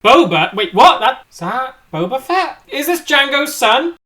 Boba? Wait, what? Is that Boba Fett? Is this Jango's son?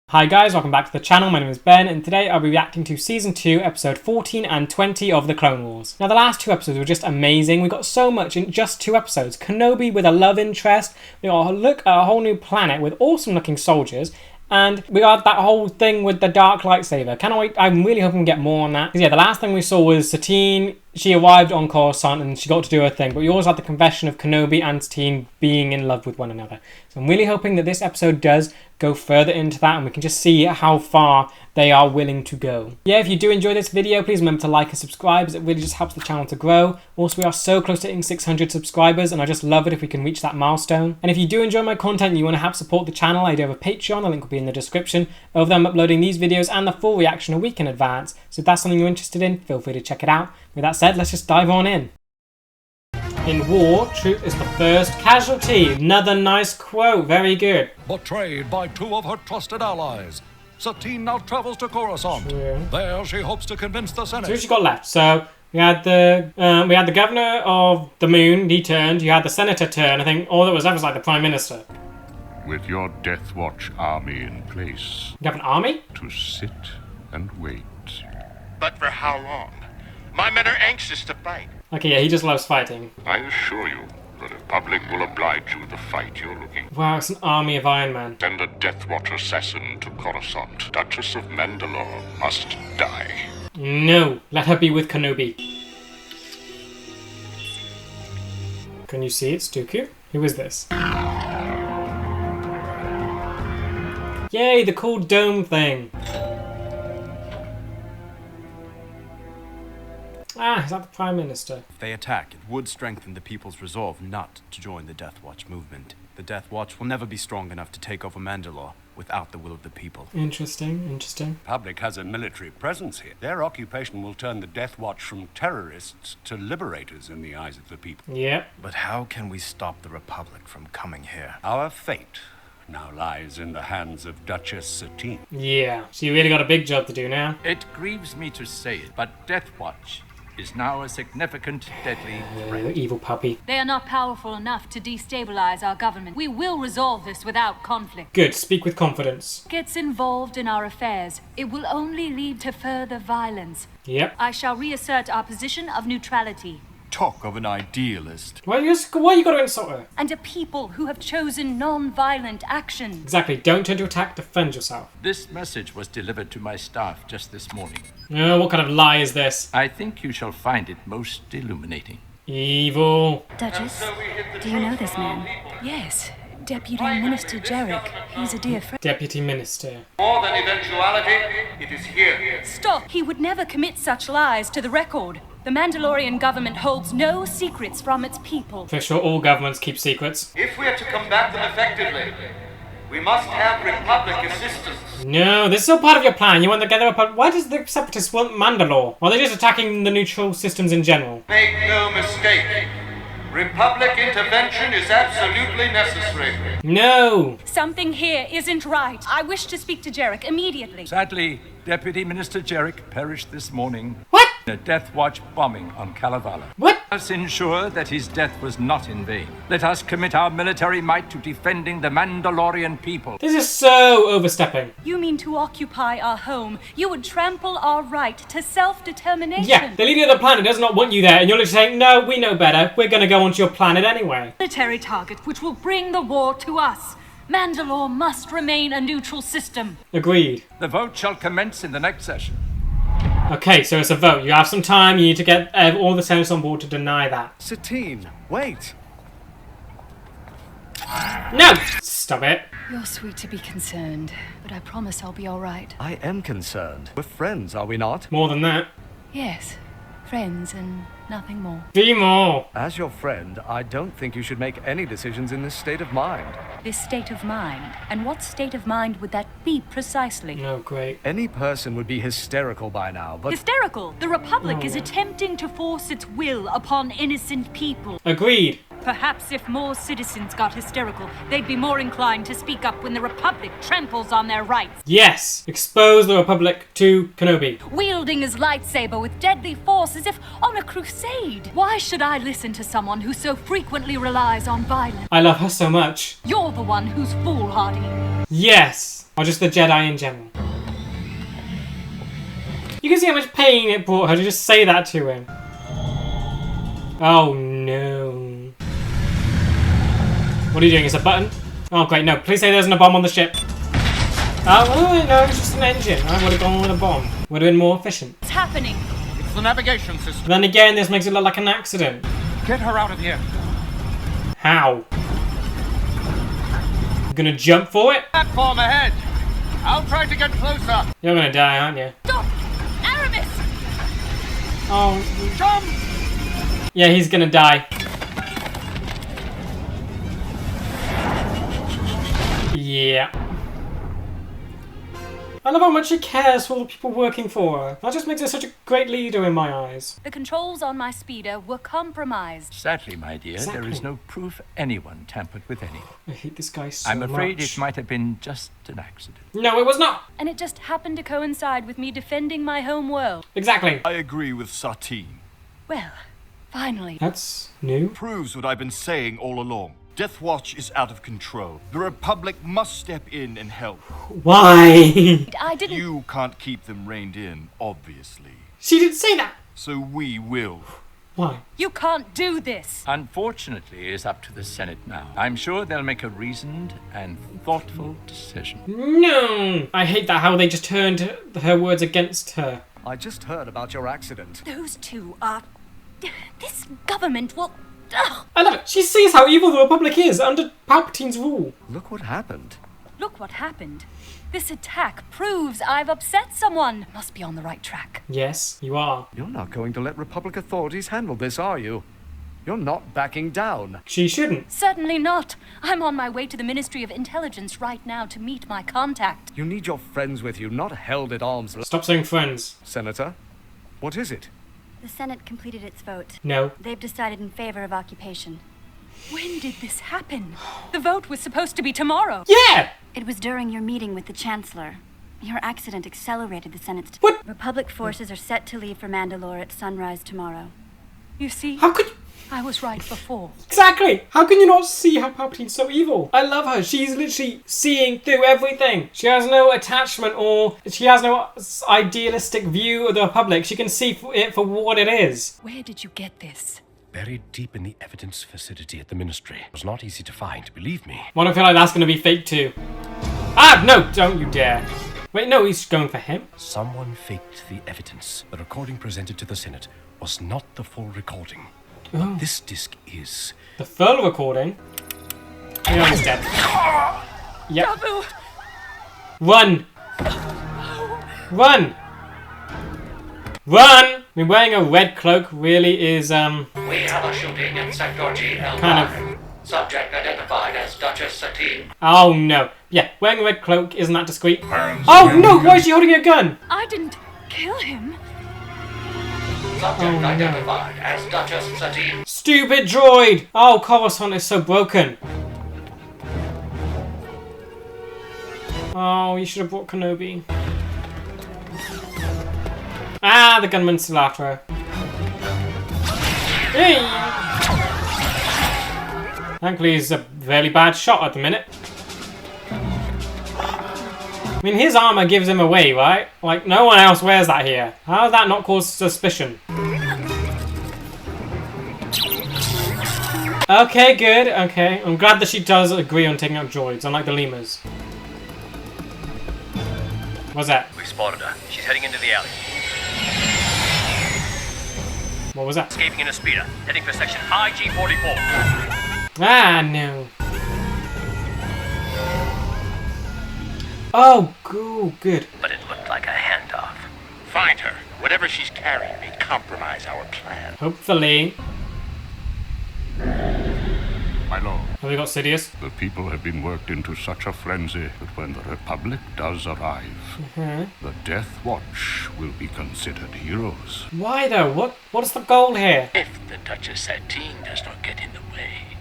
Hi guys, welcome back to the channel. My name is Ben, and today I'll be reacting to Season 2, Episode 14 and 20 of The Clone Wars. Now, the last two episodes were just amazing. We got so much in just two episodes. Kenobi with a love interest. We got a look at a whole new planet with awesome looking soldiers. And we got that whole thing with the dark lightsaber. I'm really hoping we get more on that. Because yeah, the last thing we saw was Satine. She arrived on Coruscant and she got to do her thing. But we always had the confession of Kenobi and Satine being in love with one another. So I'm really hoping that this episode does go further into that and we can just see how far they are willing to go. Yeah, if you do enjoy this video, please remember to like and subscribe, as it really just helps the channel to grow. Also, we are so close to hitting 600 subscribers and I just love it if we can reach that milestone. And if you do enjoy my content and you want to help support the channel, I do have a Patreon, the link will be in the description. Over there I'm uploading these videos and the full reaction a week in advance. So if that's something you're interested in, feel free to check it out. With that said, let's just dive on in. In war, truth is the first casualty. Another nice quote, very good. Betrayed by two of her trusted allies, Satine now travels to Coruscant. True. There she hopes to convince the Senate. So who she got left? So we had the governor of the moon, he turned. You had the senator turn. I think all that was left was like the prime minister. With your Death Watch army in place. You have an army? To sit and wait. But for how long? My men are anxious to fight. Okay, yeah, he just loves fighting. I assure you, the Republic will oblige you with the fight you're looking for. Wow, it's an army of Iron Man. Send a Death Watch assassin to Coruscant. Duchess of Mandalore must die. No, let her be with Kenobi. Can you see it's Dooku? Who is this? Yay, the cool dome thing. Ah, is that the Prime Minister? If they attack, it would strengthen the people's resolve not to join the Death Watch movement. The Death Watch will never be strong enough to take over Mandalore without the will of the people. Interesting, interesting. Republic has a military presence here. Their occupation will turn the Death Watch from terrorists to liberators in the eyes of the people. Yep. But how can we stop the Republic from coming here? Our fate now lies in the hands of Duchess Satine. Yeah, so you really got a big job to do now. It grieves me to say it, but Death Watch is now a significant, deadly threat. Evil puppy. They are not powerful enough to destabilize our government. We will resolve this without conflict. Good, speak with confidence. Gets involved in our affairs. It will only lead to further violence. Yep. I shall reassert our position of neutrality. Talk of an idealist. Why you gotta insult her? And a people who have chosen non-violent action. Exactly, don't turn to attack, defend yourself. This message was delivered to my staff just this morning. Oh, what kind of lie is this? I think you shall find it most illuminating. Evil. Duchess, do you know this man? Yes, Deputy Minister Jarek. He's a dear friend. Deputy Minister. More than eventuality, it is here. Stop! He would never commit such lies to the record. The Mandalorian government holds no secrets from its people. For sure, all governments keep secrets. If we are to combat them effectively, we must have Republic assistance. No, this is all part of your plan. You want to get the Republic. Why does the Separatists want Mandalore? Or are they just attacking the neutral systems in general? Make no mistake, Republic intervention is absolutely necessary. No! Something here isn't right. I wish to speak to Jarek immediately. Sadly, Deputy Minister Jarek perished this morning. What? In a Death Watch bombing on Kalevala. What? Let us ensure that his death was not in vain. Let us commit our military might to defending the Mandalorian people. This is so overstepping. You mean to occupy our home? You would trample our right to self-determination? Yeah, the leader of the planet does not want you there, and you're just saying, no, we know better. We're gonna go onto your planet anyway. Military target which will bring the war to us. Mandalore must remain a neutral system. Agreed. The vote shall commence in the next session. Okay, so it's a vote. You have some time. You need to get all the senators on board to deny that. Satine, wait! No! Stop it. You're sweet to be concerned, but I promise I'll be all right. I am concerned. We're friends, are we not? More than that. Yes, friends and nothing more. Be more. As your friend, I don't think you should make any decisions in this state of mind. This state of mind? And what state of mind would that be precisely? Oh, great. Any person would be hysterical by now, but... Hysterical! The Republic is attempting to force its will upon innocent people. Agreed. Perhaps if more citizens got hysterical, they'd be more inclined to speak up when the Republic tramples on their rights. Yes! Expose the Republic to Kenobi. Wielding his lightsaber with deadly force as if on a crusade. Why should I listen to someone who so frequently relies on violence? I love her so much. You're the one who's foolhardy. Yes! Or just the Jedi in general. You can see how much pain it brought her to just say that to him. Oh no. What are you doing? Is it a button? Oh great, no. Please say there isn't a bomb on the ship. Oh no, it's just an engine. I would have gone with a bomb. Would have been more efficient. What's happening? It's the navigation system. But then again, this makes it look like an accident. Get her out of here. How? You're gonna jump for it? Platform ahead. I'll try to get closer. You're gonna die, aren't you? Stop! Aramis! Oh. Jump! Yeah, he's gonna die. Yeah. I love how much she cares for all the people working for her. That just makes her such a great leader in my eyes. The controls on my speeder were compromised. Sadly, my dear, there is no proof anyone tampered with anything. I hate this guy so I'm afraid much. it might have been just an accident. No, it was not! And it just happened to coincide with me defending my home world. Exactly. I agree with Satine. Well, finally. That's new. Proves what I've been saying all along. Death Watch is out of control. The Republic must step in and help. Why? I didn't... You can't keep them reined in, obviously. She didn't say that. So we will. Why? You can't do this. Unfortunately, it's up to the Senate now. I'm sure they'll make a reasoned and thoughtful decision. No! I hate that how they just turned her words against her. I just heard about your accident. Those two are... This government will... Ugh. I love it. She sees how evil the Republic is under Palpatine's rule. Look what happened. Look what happened. This attack proves I've upset someone. Must be on the right track. Yes, you are. You're not going to let Republic authorities handle this, are you? You're not backing down. She shouldn't. Certainly not. I'm on my way to the Ministry of Intelligence right now to meet my contact. You need your friends with you, not held at arm's length. Stop saying friends. Senator, what is it? The Senate completed its vote. No. They've decided in favor of occupation. When did this happen? The vote was supposed to be tomorrow. Yeah! It was during your meeting with the Chancellor. Your accident accelerated the Senate's... What? Republic forces are set to leave for Mandalore at sunrise tomorrow. You see? How could you... I was right before. Exactly! How can you not see how Palpatine's so evil? I love her. She's literally seeing through everything. She has no attachment or she has no idealistic view of the Republic. She can see it for what it is. Where did you get this? Buried deep in the evidence facility at the Ministry. It was not easy to find, believe me. Well, I feel like that's going to be fake too. Ah, no, don't you dare. Wait, no, he's going for him. Someone faked the evidence. The recording presented to the Senate was not the full recording. Oh. This disc is. The full recording? Yeah, he's dead. Yep. Babu! Run! Run! Run! I mean, wearing a red cloak really is, We have a shooting in Sector GL. kind of... Subject identified as Duchess Satine. Oh, no. Yeah, wearing a red cloak, isn't that discreet? Oh, no! Why is she holding a gun? I didn't kill him. Subject no. identified as Duchess Satine. Stupid droid! Oh, Coruscant is so broken. Oh, you should have brought Kenobi. Ah, the gunman's still after her. Hey! Thankfully, he's a very bad shot at the minute. I mean, his armor gives him away, right? Like, no one else wears that here. How does that not cause suspicion? Okay, good. Okay. I'm glad that she does agree on taking out droids, unlike the lemurs. What's that? We spotted her. She's heading into the alley. What was that? Escaping in a speeder, heading for section IG-44. Ah, no. Oh, good. But it looked like a handoff. Find her. Whatever she's carrying may compromise our plan. Hopefully. My lord. Have we got Sidious? The people have been worked into such a frenzy that when the Republic does arrive, the Death Watch will be considered heroes. Why though? What's the goal here? If the Duchess Satine does not get in the way,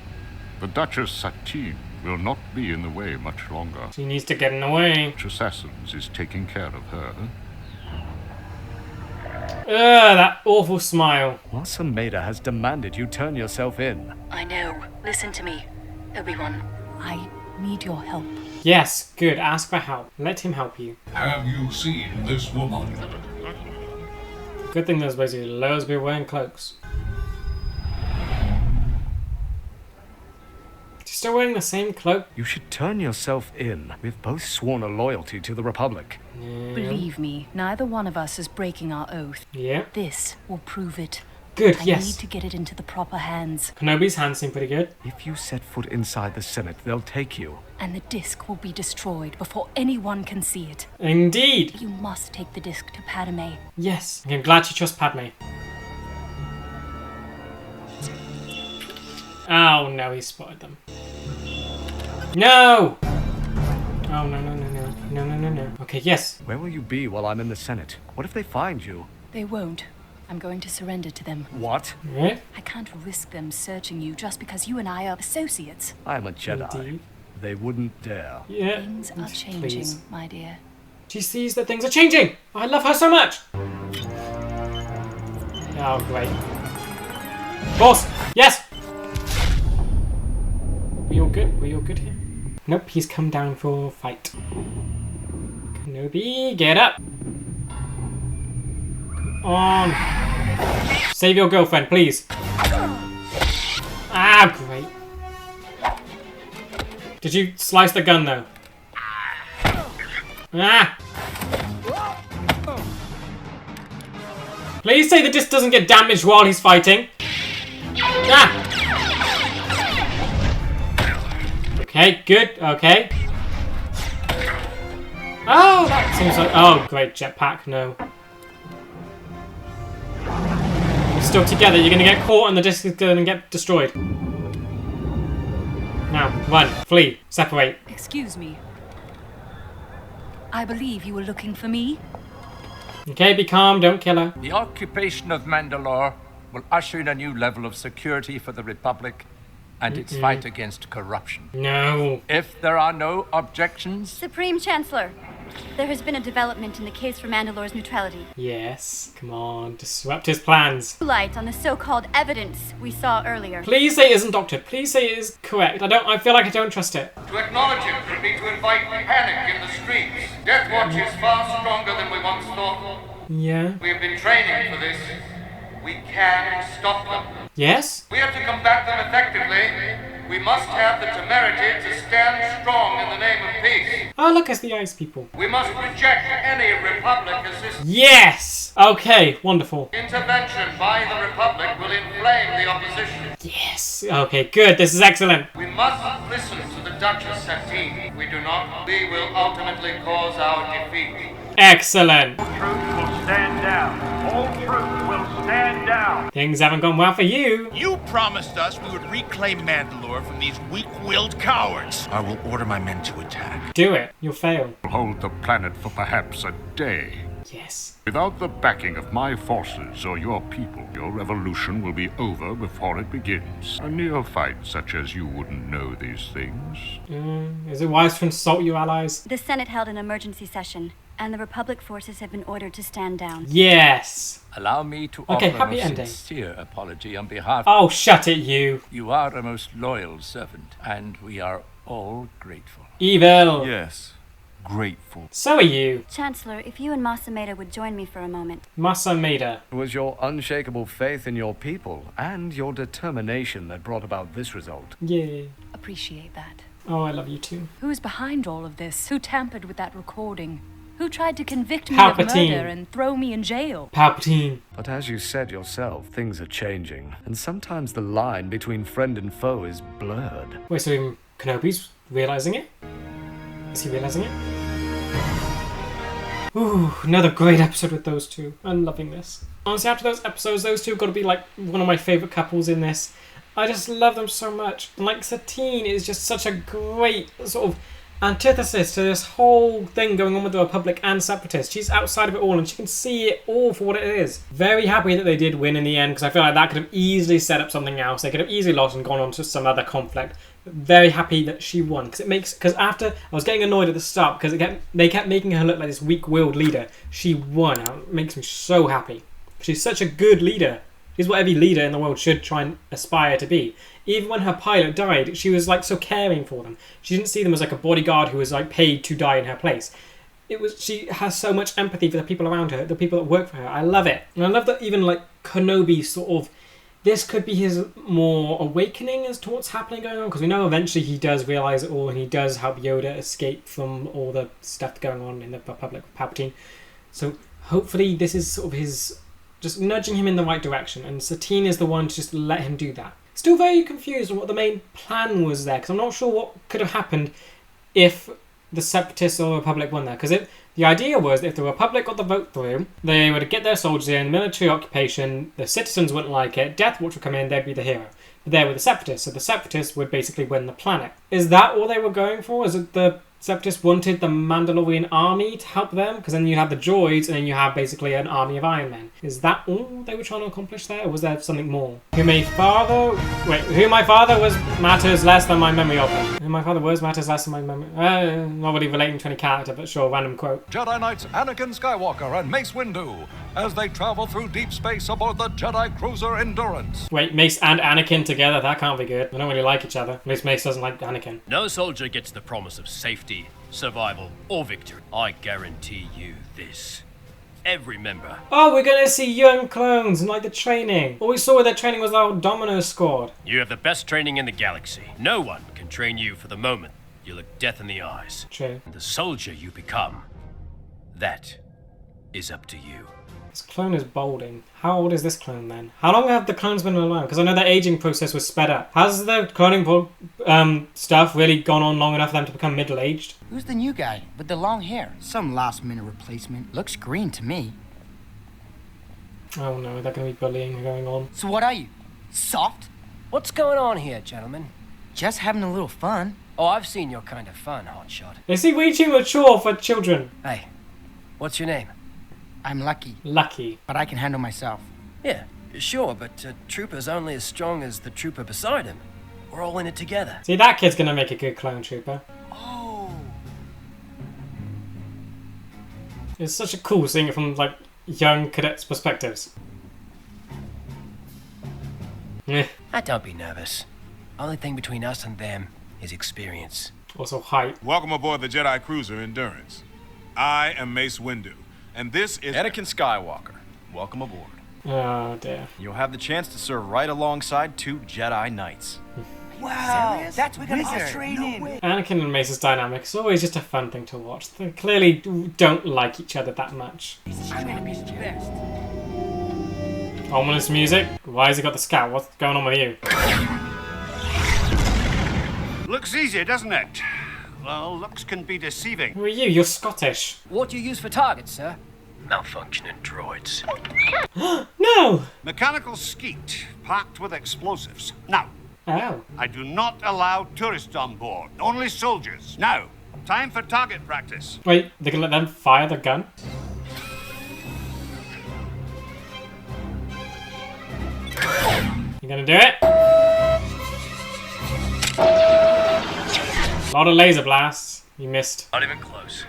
The Duchess Satine will not be in the way much longer. She needs to get in the way. Assassins is taking care of her. Ugh, that awful smile. Masa Maida has demanded you turn yourself in. I know. Listen to me, Obi-Wan. I need your help. Yes, good. Ask for help. Let him help you. Have you seen this woman? Good thing there's basically loads of people wearing cloaks. She's still wearing the same cloak. You should turn yourself in. We've both sworn a loyalty to the Republic. Yeah. Believe me, neither one of us is breaking our oath. Yeah. This will prove it. Good, I yes. need to get it into the proper hands. Kenobi's hands seem pretty good. If you set foot inside the Senate, they'll take you. And the disc will be destroyed before anyone can see it. Indeed. You must take the disc to Padme. Yes. I'm glad you trust Padme. Oh no, he spotted them. No! Oh no, no, no, no. No, no, no, no. Okay, yes. Where will you be while I'm in the Senate? What if they find you? They won't. I'm going to surrender to them. What? Yeah. I can't risk them searching you just because you and I are associates. I'm a Jedi. Indeed. They wouldn't dare. Yeah. Things are changing, Please. my dear. She sees that things are changing. I love her so much. Oh, great. Boss! Yes! We all good? We all good here? Nope, he's come down for a fight. Kenobi, get up! Come on! Save your girlfriend, please! Ah, great. Did you slice the gun, though? Ah! Please say the disc doesn't get damaged while he's fighting. Ah! Okay, good, okay. Oh, that seems like... Oh, great, jetpack, no. You're still together, you're gonna get caught and the disc is gonna get destroyed. Now, run, flee, separate. Excuse me. I believe you were looking for me. Okay, be calm, don't kill her. The occupation of Mandalore will usher in a new level of security for the Republic and its fight against corruption. No. If there are no objections... Supreme Chancellor, there has been a development in the case for Mandalore's neutrality. Yes, come on, disrupt his plans. Light on the so-called evidence we saw earlier. Please say it isn't doctored. Please say it is correct. I feel like I don't trust it. To acknowledge it would be to invite panic in the streets. Death Watch is far stronger than we once thought. Yeah. We have been training for this. We can stop them. Yes? We are to combat them effectively. We must have the temerity to stand strong in the name of peace. Oh, look, it's the ice people. We must reject any Republic assistance. Yes! Okay, wonderful. Intervention by the Republic will inflame the opposition. Yes. Okay, good. This is excellent. We must listen to the Duchess Satine. We do not, we will ultimately cause our defeat. Excellent. All truth will stand down. All truth will stand down. Things haven't gone well for you. You promised us we would reclaim Mandalore from these weak-willed cowards. I will order my men to attack. Do it. You'll fail. Hold the planet for perhaps a day. Yes. Without the backing of my forces or your people, your revolution will be over before it begins. A neophyte such as you wouldn't know these things. Is it wise to insult your allies? The Senate held an emergency session, and the Republic forces have been ordered to stand down. Yes. Allow me to Okay, offer happy a most ending. sincere apology on behalf... Oh, shut it, you. You are a most loyal servant, and we are all grateful. Evil. Yes, grateful. So are you. Chancellor, if you and Masa Maida would join me for a moment. Masa Maida. It was your unshakable faith in your people and your determination that brought about this result. Yeah. Appreciate that. Oh, I love you too. Who's behind all of this? Who tampered with that recording? Who tried to convict me of Palpatine. murder and throw me in jail? Palpatine. But as you said yourself, things are changing, and sometimes the line between friend and foe is blurred. Wait, so even Kenobi's realizing it? Is he realizing it? Ooh, another great episode with those two. I'm loving this. Honestly, after those episodes, those two have got to be like one of my favourite couples in this. I just love them so much. And like Satine is just such a great sort of antithesis to this whole thing going on with the Republic and Separatists. She's outside of it all and she can see it all for what it is. Very happy that they did win in the end because I feel like that could have easily set up something else. They could have easily lost and gone on to some other conflict. very happy that she won because after I was getting annoyed at the start because they kept making her look like this weak-willed leader. She won. It makes me so happy. She's such a good leader. She's what every leader in the world should try and aspire to be. Even when her pilot died, she was like so caring for them. She didn't see them as like a bodyguard who was like paid to die in her place. She has so much empathy for the people around her, the people that work for her. I love it. And I love that even like Kenobi sort of, this could be his more awakening as to what's happening going on, because we know eventually he does realise it all and he does help Yoda escape from all the stuff going on in the Republic with Palpatine. So hopefully this is sort of his, just nudging him in the right direction, and Satine is the one to just let him do that. Still very confused on what the main plan was there, because I'm not sure what could have happened if the Separatists or the Republic won there, because the idea was that if the Republic got the vote through, they would get their soldiers in, military occupation, the citizens wouldn't like it, Death Watch would come in, they'd be the hero. But there were the Separatists, so the Separatists would basically win the planet. Is that all they were going for? Is it the Separatists wanted the Mandalorian army to help them? Because then you have the droids, and then you have basically an army of Iron Men. Is that all they were trying to accomplish there, or was there something more? Who my father was matters less than my memory of him. Who my father was matters less than my memory. Not really relating to any character, but sure, random quote. Jedi Knights Anakin Skywalker and Mace Windu as they travel through deep space aboard the Jedi cruiser Endurance. Wait, Mace and Anakin together? That can't be good. They don't really like each other. At least Mace doesn't like Anakin. No soldier gets the promise of safety, survival, or victory. I guarantee you this. Every member. Oh, we're gonna see young clones and like the training. All we saw with their training was the old Domino squad. You have the best training in the galaxy. No one can train you for the moment you look death in the eyes. True. And the soldier you become, that is up to you. This clone is balding. How old is this clone then? How long have the clones been around? Because I know their aging process was sped up. Has the cloning stuff really gone on long enough for them to become middle-aged? Who's the new guy with the long hair? Some last-minute replacement. Looks green to me. Oh no, they're going to be bullying going on. So what are you? Soft? What's going on here, gentlemen? Just having a little fun. Oh, I've seen your kind of fun, hotshot. Is he way too mature for children? Hey, what's your name? I'm Lucky. Lucky. But I can handle myself. Yeah, sure, but Trooper's only as strong as the trooper beside him. We're all in it together. See, that kid's gonna make a good clone trooper. Oh. It's such a cool seeing it from, like, young cadets' perspectives. Don't be nervous. Only thing between us and them is experience. Also height. Welcome aboard the Jedi cruiser Endurance. I am Mace Windu. And this is Anakin Skywalker. Welcome aboard. Oh dear. You'll have the chance to serve right alongside 2 Jedi Knights. Wow, serious? That's what we got training. No Anakin and Mace's dynamic is always just a fun thing to watch. They clearly don't like each other that much. I'm gonna be the best. Ominous music? Why has he got the scout? What's going on with you? Looks easier, doesn't it? Well, looks can be deceiving. Who are you? You're Scottish. What do you use for targets, sir? Malfunctioning droids. No! Mechanical skeet, packed with explosives. Now, oh. I do not allow tourists on board, only soldiers. Now, time for target practice. Wait, they're gonna let them fire the gun? You gonna do it? A lot of laser blasts. You missed. Not even close.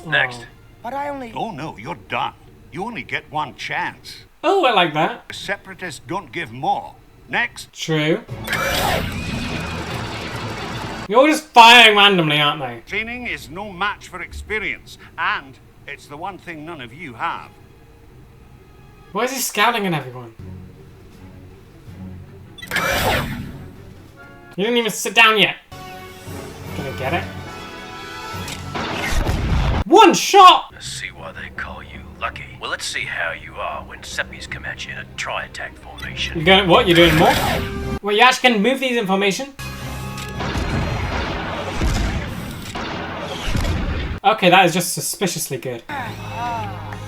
Next. But I only... Oh no, you're done. You only get one chance. Oh, I like that. Separatists don't give more. Next. True. You're all just firing randomly, aren't they? Training is no match for experience, and it's the one thing none of you have. Why is he scouting at everyone? You didn't even sit down yet. Gonna get it? One shot! Let's see why they call you lucky. Well, let's see how you are when Seppies come at you in a tri-attack formation. You're going, what? You're doing more? Well, you actually can move these in formation? Okay, that is just suspiciously good.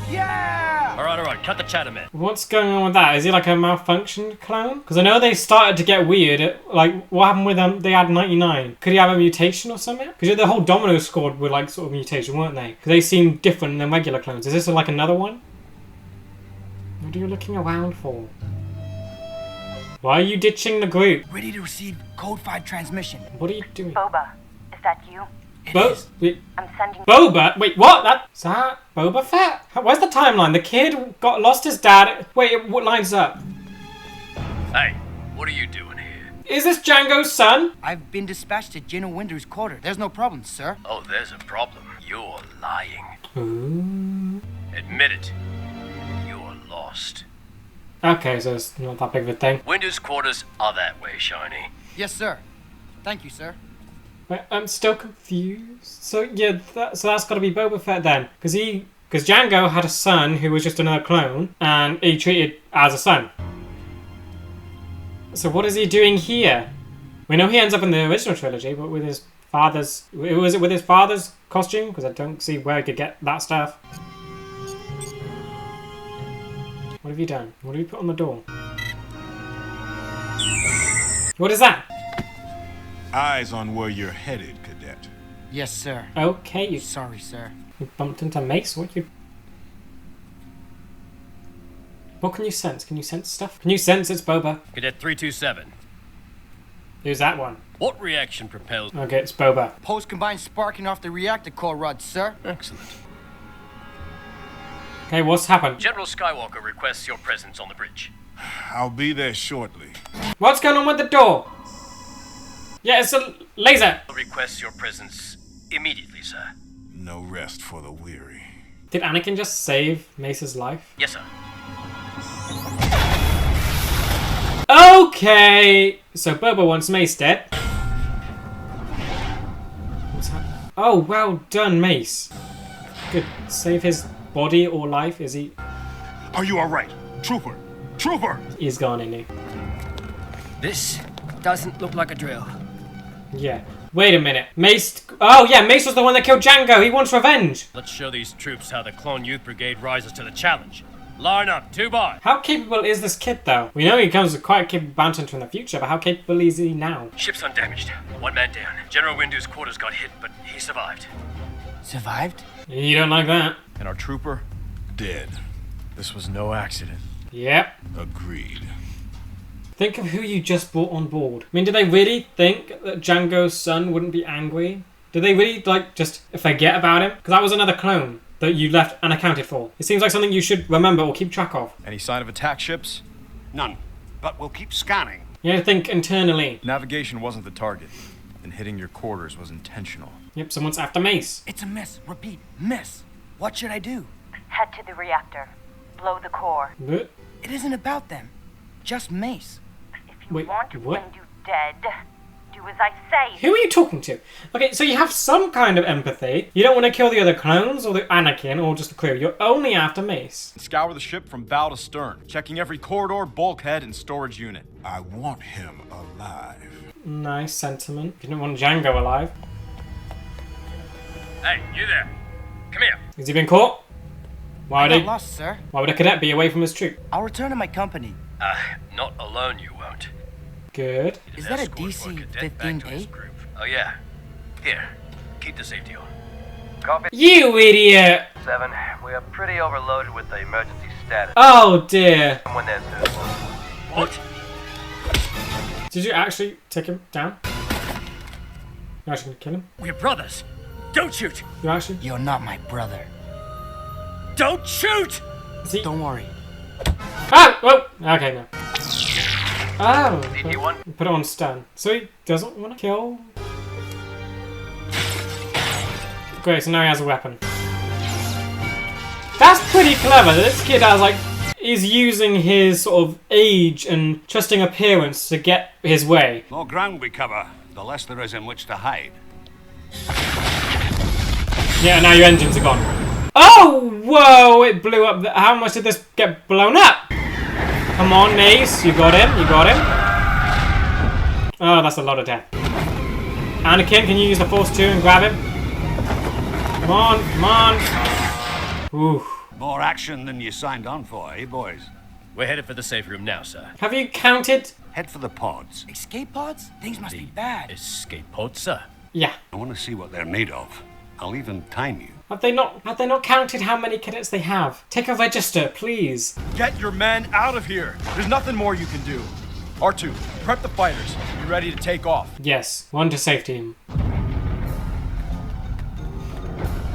Yeah! Alright, cut the chatter, man. What's going on with that? Is he like a malfunctioned clone? Because I know they started to get weird. Like, what happened with them? They had 99. Could he have a mutation or something? Because the whole Domino squad were like sort of mutation, weren't they? Because they seem different than regular clones. Is this like another one? What are you looking around for? Why are you ditching the group? Ready to receive Code 5 transmission. What are you doing? Boba, is that you? Wait, I'm sending... Boba? Wait, what? Is that Boba Fett? Where's the timeline? The kid lost his dad. Wait, what lines up? Hey, what are you doing here? Is this Django's son? I've been dispatched to General Winter's quarter. There's no problem, sir. Oh, there's a problem. You're lying. Ooh. Admit it. You're lost. Okay, so it's not that big of a thing. Winter's quarters are that way, Shiny. Yes, sir. Thank you, sir. Wait, I'm still confused. So yeah, so that's got to be Boba Fett then, because Django had a son who was just another clone, and he treated as a son. So what is he doing here? We know he ends up in the original trilogy, but with his father's... Was it with his father's costume? Because I don't see where he could get that stuff. What have you done? What have you put on the door? What is that? Eyes on where you're headed, Cadet. Yes, sir. Okay, you... Sorry, sir. You bumped into Mace? What you... What can you sense? Can you sense stuff? Can you sense it's Boba? Cadet 327. Who's that one? What reaction propels... Okay, it's Boba. Post-combined sparking off the reactor core rod, sir. Excellent. Okay, what's happened? General Skywalker requests your presence on the bridge. I'll be there shortly. What's going on with the door? Yeah, it's a laser. Requests your presence immediately, sir. No rest for the weary. Did Anakin just save Mace's life? Yes, sir. Okay, so Boba wants Mace dead. What's happening? Oh, well done, Mace. Good. Save his body or life. Is he? Are you all right, Trooper? Trooper! He's gone, isn't he? This doesn't look like a drill. Yeah. Wait a minute. Mace... Oh, yeah, Mace was the one that killed Django. He wants revenge. Let's show these troops how the Clone Youth Brigade rises to the challenge. Line up, 2 by. How capable is this kid, though? We know he comes with quite a capable bounty hunter in the future, but how capable is he now? Ship's undamaged. 1 man down. General Windu's quarters got hit, but he survived. Survived? You don't like that. And our trooper? Dead. This was no accident. Yep. Agreed. Think of who you just brought on board. I mean, did they really think that Django's son wouldn't be angry? Did they really, like, just forget about him? Because that was another clone that you left unaccounted for. It seems like something you should remember or keep track of. Any sign of attack ships? None. But we'll keep scanning. You have to think internally. Navigation wasn't the target, and hitting your quarters was intentional. Yep, someone's after Mace. It's a miss. Repeat, miss. What should I do? Head to the reactor. Blow the core. What? It isn't about them. Just Mace. If you Wait, want what? Windu dead, do as I say. Who are you talking to? Okay, so you have some kind of empathy. You don't want to kill the other clones or the Anakin or just the crew. You're only after Mace. Scour the ship from bow to stern, checking every corridor, bulkhead, and storage unit. I want him alive. Nice sentiment. You don't want Django alive. Hey, you there. Come here. Has he been caught? Why I would got he? lost, sir. Why would a cadet be away from his troop? I'll return to my company. Not alone you won't. Good. Is that a DC-15A? Oh yeah. Here, keep the safety on. Copy. You idiot! 7, we are pretty overloaded with the emergency status. Oh dear. When there's What? Did you actually take him down? You actually gonna kill him? We're brothers. Don't shoot. You actually? You're not my brother. Don't shoot! See? Don't worry. Ah! Oh! Okay, no. Oh! DT1. Put it on stun. So he doesn't want to kill? Great, so now he has a weapon. That's pretty clever. This kid has, like, is using his sort of age and trusting appearance to get his way. The more ground we cover, the less there is in which to hide. Yeah, now your engines are gone. Oh! Whoa! It blew up. How much did this get blown up? Come on, Mace. You got him. You got him. Oh, that's a lot of death. Anakin, can you use the Force 2 and grab him? Come on. Come on. Ooh. More action than you signed on for, eh, boys? We're headed for the safe room now, sir. Have you counted? Head for the pods. Escape pods? Things must be bad. Escape pod, sir. Yeah. I want to see what they're made of. I'll even time you. Have they not counted how many cadets they have? Take a register, please. Get your men out of here. There's nothing more you can do. R2, prep the fighters. Be ready to take off. Yes, one to safety.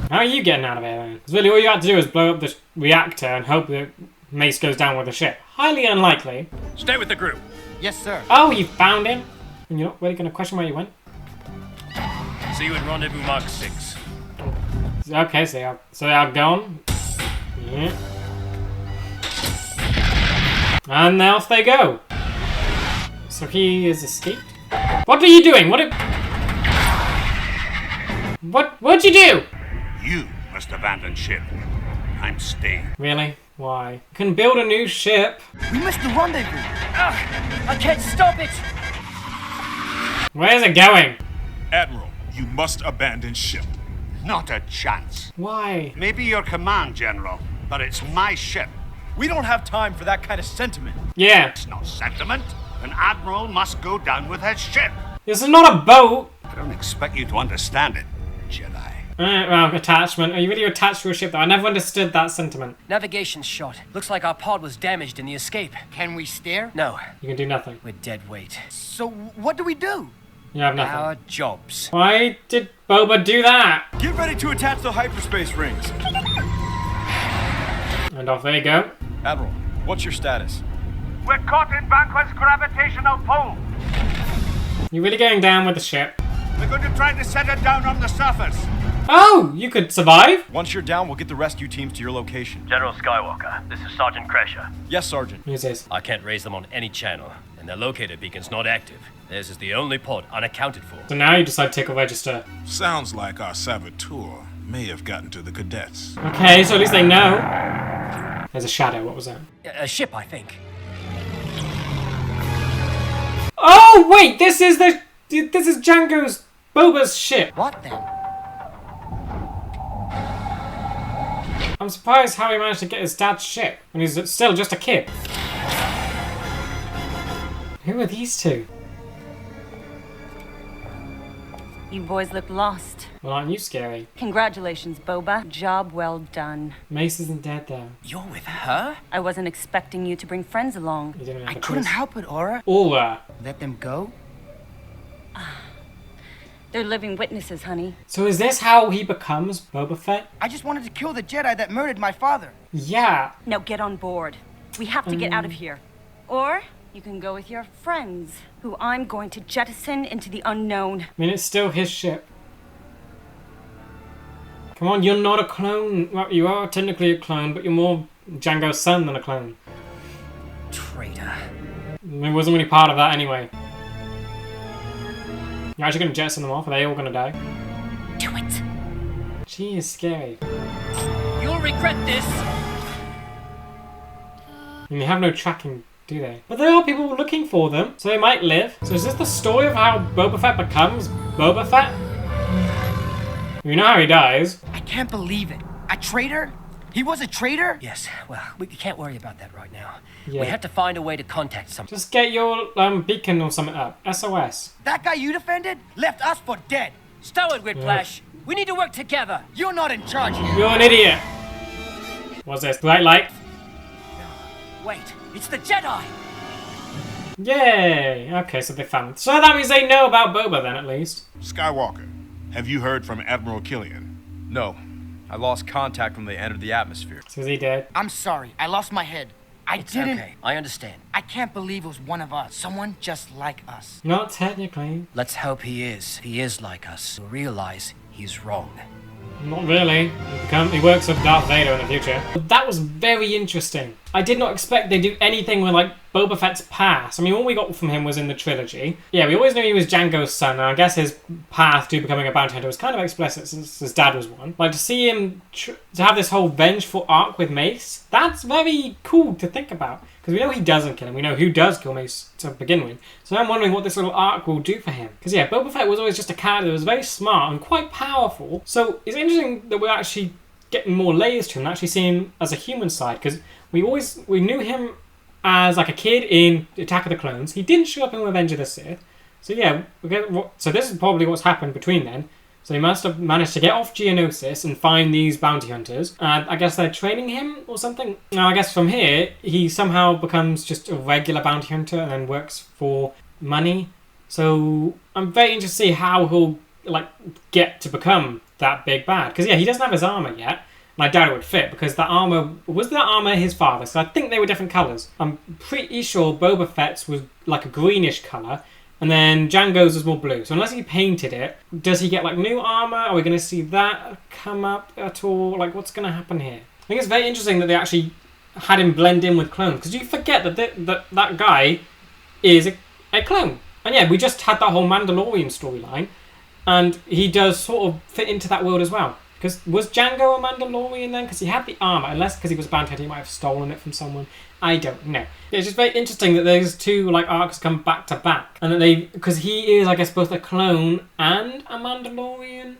How are you getting out of here then? Because really all you had to do is blow up the reactor and hope that Mace goes down with the ship. Highly unlikely. Stay with the group. Yes, sir. Oh, you found him? And you're not really going to question where you went? See you at rendezvous mark 6. Okay, so they're gone. Yeah. And off they go. So he is escaped. What are you doing? What'd you do? You must abandon ship. I'm staying. Really? Why? You can build a new ship. We missed the rendezvous. I can't stop it. Where's it going? Admiral, you must abandon ship. Not a chance. Why? Maybe your command, General, but it's my ship. We don't have time for that kind of sentiment. Yeah. It's not sentiment. An admiral must go down with his ship. This is not a boat. I don't expect you to understand it, Jedi. Well, attachment. Are you really attached to a ship though? I never understood that sentiment. Navigation's shot. Looks like our pod was damaged in the escape. Can we steer? No. You can do nothing. We're dead weight. So what do we do? You have nothing. Our jobs. Why did Boba do that? Get ready to attach the hyperspace rings. And off they go. Admiral, what's your status? We're caught in Banquo's gravitational pull. You really going down with the ship? We're going to try to set it down on the surface. Oh, you could survive? Once you're down, we'll get the rescue teams to your location. General Skywalker, this is Sergeant Crusher. Yes, Sergeant. Who's this? I can't raise them on any channel, and their locator beacon's not active. Theirs is the only pod unaccounted for. So now you decide to take a register. Sounds like our saboteur may have gotten to the cadets. Okay, so at least they know. There's a shadow. What was that? A ship, I think. Oh wait, this is Jango's Boba's ship. What then? I'm surprised how he managed to get his dad's ship when he's still just a kid. Who are these two? You boys look lost. Well, aren't you scary? Congratulations, Boba. Job well done. Mace isn't dead though. You're with her? I wasn't expecting you to bring friends along. You didn't have I a couldn't choice. help it, Aura. Aura. Let them go? They're living witnesses, honey. So is this how he becomes Boba Fett? I just wanted to kill the Jedi that murdered my father. Yeah. Now get on board. We have to get out of here. Or you can go with your friends, who I'm going to jettison into the unknown. I mean, it's still his ship. Come on, you're not a clone. Well, you are technically a clone, but you're more Jango's son than a clone. Traitor. He wasn't really part of that anyway. You're actually going to jettison them off? Are they all going to die? Do it. She is scary. You'll regret this. And they have no tracking, do they? But there are people looking for them, so they might live. So is this the story of how Boba Fett becomes Boba Fett? You know how he dies. I can't believe it. A traitor? He was a traitor? Yes, well, we can't worry about that right now. Yeah. We have to find a way to contact someone. Just get your beacon or something up. SOS. That guy you defended left us for dead. Stow it, Whiplash. We need to work together. You're not in charge here. You're an idiot. What's this? Bright light? Wait, it's the Jedi! Yay! Okay, so they found it. So that means they know about Boba then, at least. Skywalker, have you heard from Admiral Killian? No. I lost contact when they entered the atmosphere. So is he dead? I'm sorry. I lost my head. It's okay. I understand. I can't believe it was one of us. Someone just like us. Not technically. Let's hope he is. If he is like us, we'll realize he's wrong. Not really. He works with Darth Vader in the future. But that was very interesting. I did not expect they'd do anything with, like, Boba Fett's past. I mean, all we got from him was in the trilogy. Yeah, we always knew he was Jango's son, and I guess his path to becoming a bounty hunter was kind of explicit since his dad was one. Like, to see him to have this whole vengeful arc with Mace, that's very cool to think about. Because we know he doesn't kill him. We know who does kill Mace to begin with. So I'm wondering what this little arc will do for him. Because yeah, Boba Fett was always just a character that was very smart and quite powerful. So it's interesting that we're actually getting more layers to him, actually seeing him as a human side. Because we knew him as like a kid in Attack of the Clones. He didn't show up in Revenge of the Sith. So yeah, so this is probably what's happened between then. So he must have managed to get off Geonosis and find these bounty hunters. And I guess they're training him or something. Now, I guess from here, he somehow becomes just a regular bounty hunter and then works for money. So I'm very interested to see how he'll like get to become that big bad. Because yeah, he doesn't have his armor yet. And I doubt it would fit because the armor... Was that armor his father's? So I think they were different colours. I'm pretty sure Boba Fett's was like a greenish colour. And then Jango's was more blue. So unless he painted it, does he get like new armor? Are we going to see that come up at all? Like what's going to happen here? I think it's very interesting that they actually had him blend in with clones. Because you forget that that guy is a clone. And yeah, we just had that whole Mandalorian storyline. And he does sort of fit into that world as well. Because was Django a Mandalorian then? Because he had the armor. Unless because he was a bounty hunter, he might have stolen it from someone. I don't know. It's just very interesting that those two like arcs come back to back. And that they... Because he is, I guess, both a clone and a Mandalorian.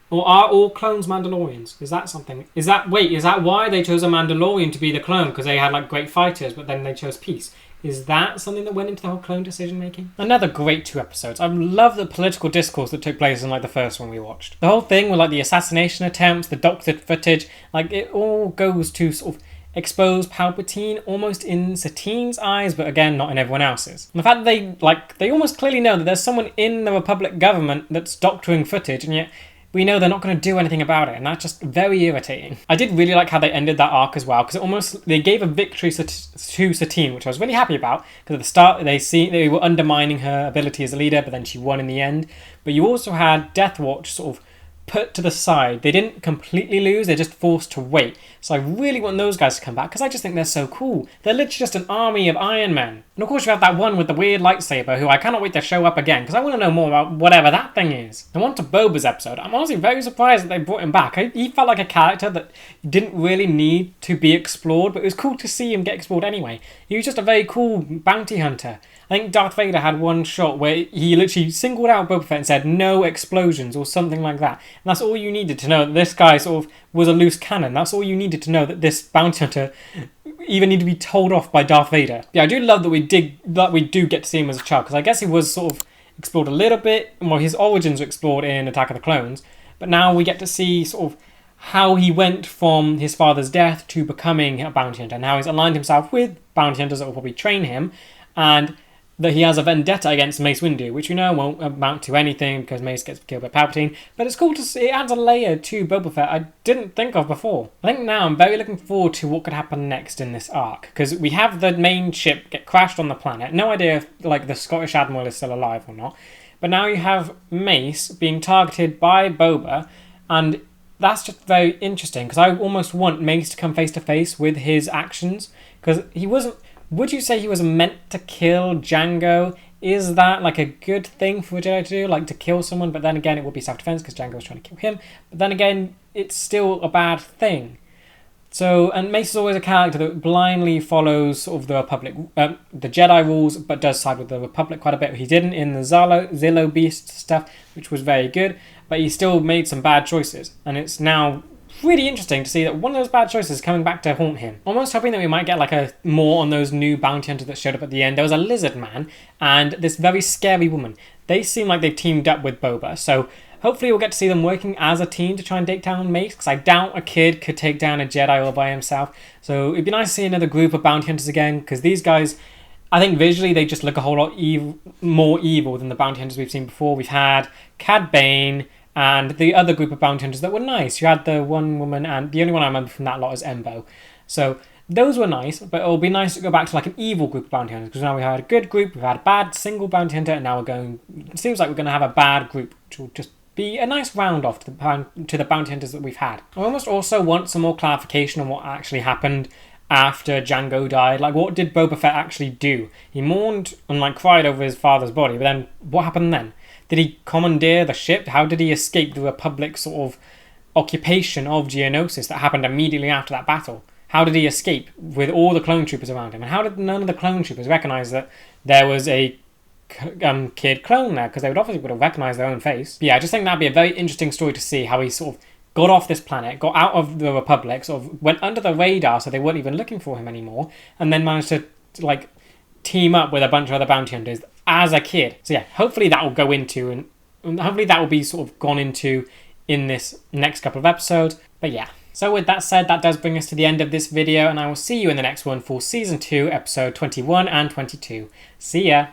Or are all clones Mandalorians? Is that something? Is that why they chose a Mandalorian to be the clone? Because they had like great fighters, but then they chose peace. Is that something that went into the whole clone decision making? Another great 2 episodes. I love the political discourse that took place in like the first one we watched. The whole thing with like the assassination attempts, the doctored footage, like it all goes to sort of expose Palpatine almost in Satine's eyes, but again not in everyone else's. And the fact that they almost clearly know that there's someone in the Republic government that's doctoring footage, and yet we know they're not going to do anything about it, and that's just very irritating. I did really like how they ended that arc as well, because they gave a victory to Satine, which I was really happy about, because at the start they were undermining her ability as a leader, but then she won in the end. But you also had Death Watch sort of put to the side. They didn't completely lose, they're just forced to wait. So I really want those guys to come back, because I just think they're so cool. They're literally just an army of Iron Men. And of course you have that one with the weird lightsaber, who I cannot wait to show up again, because I want to know more about whatever that thing is. And on to Boba's episode. I'm honestly very surprised that they brought him back. He felt like a character that didn't really need to be explored, but it was cool to see him get explored anyway. He was just a very cool bounty hunter. I think Darth Vader had one shot where he literally singled out Boba Fett and said, "No explosions," or something like that. And that's all you needed to know, that this guy sort of was a loose cannon. That's all you needed to know, that this bounty hunter even needed to be told off by Darth Vader. Yeah, I do love that we do get to see him as a child, because I guess he was sort of explored a little bit. Well, his origins were explored in Attack of the Clones, but now we get to see sort of how he went from his father's death to becoming a bounty hunter, and how he's aligned himself with bounty hunters that will probably train him, and that he has a vendetta against Mace Windu, which we know won't amount to anything because Mace gets killed by Palpatine. But it's cool to see, it adds a layer to Boba Fett I didn't think of before. I think now I'm very looking forward to what could happen next in this arc, because we have the main ship get crashed on the planet. No idea if like the Scottish Admiral is still alive or not. But now you have Mace being targeted by Boba, and that's just very interesting, because I almost want Mace to come face to face with his actions, because he wasn't... Would you say he was meant to kill Django? Is that like a good thing for a Jedi to do? Like to kill someone, but then again it would be self-defense because Django was trying to kill him. But then again, it's still a bad thing. So, and Mace is always a character that blindly follows sort of the Republic, the Jedi rules, but does side with the Republic quite a bit. He didn't in the Zillo Beast stuff, which was very good, but he still made some bad choices. And it's now really interesting to see that one of those bad choices is coming back to haunt him. Almost hoping that we might get like a more on those new bounty hunters that showed up at the end. There was a lizard man and this very scary woman. They seem like they've teamed up with Boba, so hopefully we'll get to see them working as a team to try and take down Mace, because I doubt a kid could take down a Jedi all by himself. So it'd be nice to see another group of bounty hunters again, because these guys, I think visually they just look a whole lot more evil than the bounty hunters we've seen before. We've had Cad Bane and the other group of bounty hunters that were nice. You had the one woman, and the only one I remember from that lot is Embo. So those were nice, but it'll be nice to go back to like an evil group of bounty hunters, because now we had a good group, we've had a bad single bounty hunter, and now it seems like we're going to have a bad group, which will just be a nice round off to the bounty hunters that we've had. I almost also want some more clarification on what actually happened after Django died. Like, what did Boba Fett actually do? He mourned and like cried over his father's body, but then what happened then? Did he commandeer the ship? How did he escape the Republic sort of occupation of Geonosis that happened immediately after that battle? How did he escape with all the clone troopers around him? And how did none of the clone troopers recognise that there was a kid clone there? Because they would obviously have recognised their own face. But yeah, I just think that'd be a very interesting story to see how he sort of got off this planet, got out of the Republic, sort of went under the radar so they weren't even looking for him anymore, and then managed to team up with a bunch of other bounty hunters as a kid. So yeah, hopefully that will go into hopefully that will be sort of gone into in this next couple of episodes. But yeah. So with that said, that does bring us to the end of this video, and I will see you in the next one for Season 2, Episode 21 and 22. See ya!